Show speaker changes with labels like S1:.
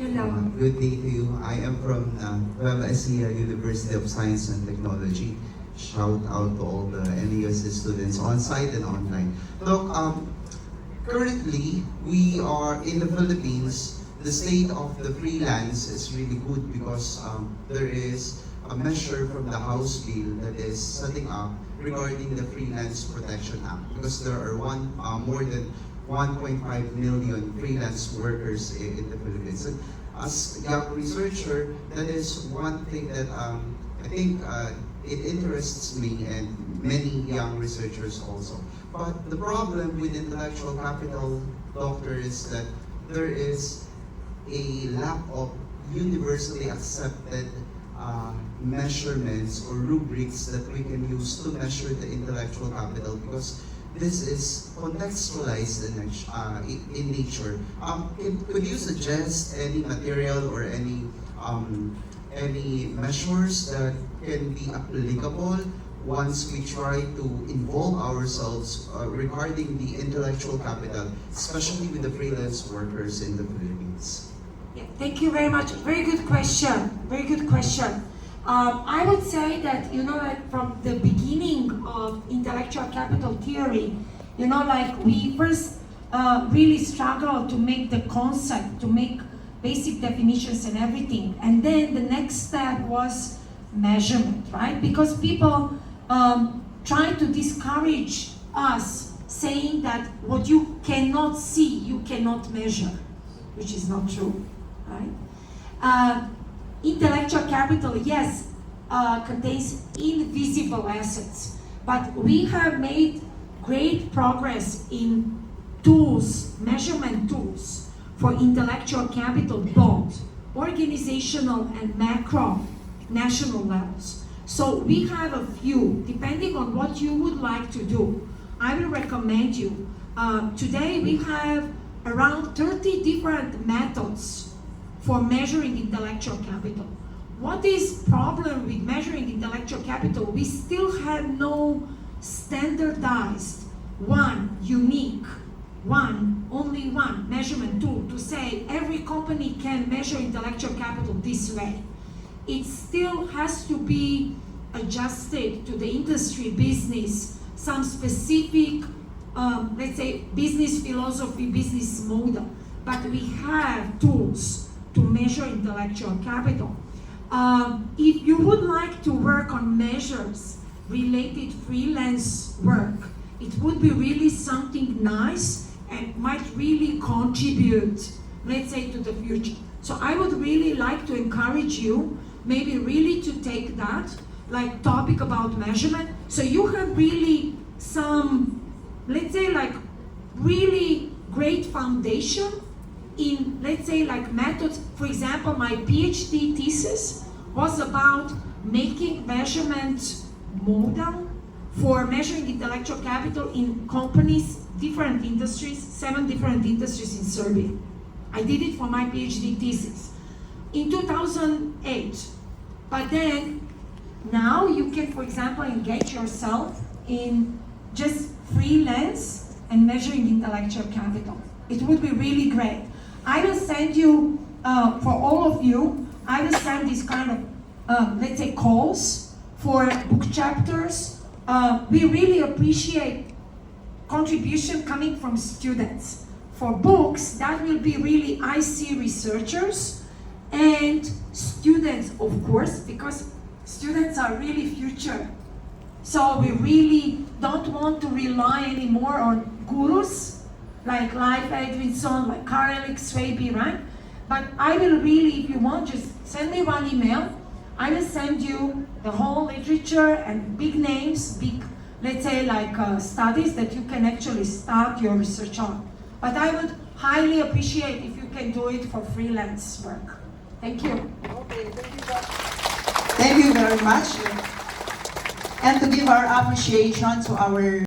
S1: Hello.
S2: Good day to you. I am from Nueva Ecija University of Science and Technology. Shout out to all the NUSC students on-site and online. Look, currently, we are in the Philippines. The state of the freelance is really good because there is a measure from the House bill that is setting up regarding the Freelance Protection Act, because there are more than 1.5 million freelance workers in the Philippines. And as a young researcher, that is one thing that I think it interests me and many young researchers also. But the problem with intellectual capital, doctor, is that there is a lack of universally accepted measurements or rubrics that we can use to measure the intellectual capital, because this is contextualized in nature. Could you suggest any material or any measures that can be applicable once we try to involve ourselves regarding the intellectual capital, especially with the freelance workers in the Philippines?
S1: Yeah, thank you very much. Very good question. Very good question. I would say that, like from the beginning of intellectual capital theory, we first really struggled to make the concept, to make basic definitions and everything. And then the next step was measurement, right? Because people try to discourage us, saying that what you cannot see, you cannot measure, which is not true, right? Intellectual capital, yes, contains invisible assets, but we have made great progress in tools, measurement tools for intellectual capital, both organizational and macro national levels. So we have a few, depending on what you would like to do. I will recommend you. Today we have around 30 different methods for measuring intellectual capital. What is problem with measuring intellectual capital? We still have no standardized, only one measurement tool to say every company can measure intellectual capital this way. It still has to be adjusted to the industry, business, some specific, let's say, business philosophy, business model. But we have tools to measure intellectual capital. If you would like to work on measures related freelance work, it would be really something nice and might really contribute, let's say, to the future. So I would really like to encourage you, maybe really to take that, like topic about measurement. So you have really some, let's say, like really great foundation in, let's say, like methods. For example, my PhD thesis was about making measurement model for measuring intellectual capital in companies, different industries, 7 different industries in Serbia. I did it for my PhD thesis in 2008. But then, now you can, for example, engage yourself in just freelance and measuring intellectual capital. It would be really great. I will send you, for all of you, I will send these kind of, let's say, calls for book chapters. We really appreciate contribution coming from students. For books, that will be really IC researchers and students, of course, because students are really future. So we really don't want to rely anymore on gurus like Leif Edvinsson, like Karel Swaby, right? But I will really, if you want, just send me one email. I will send you the whole literature and big names, big, let's say, like studies that you can actually start your research on. But I would highly appreciate if you can do it for freelance work. Thank you.
S3: Okay, thank you, Doc. Thank you very much. And to give our appreciation to our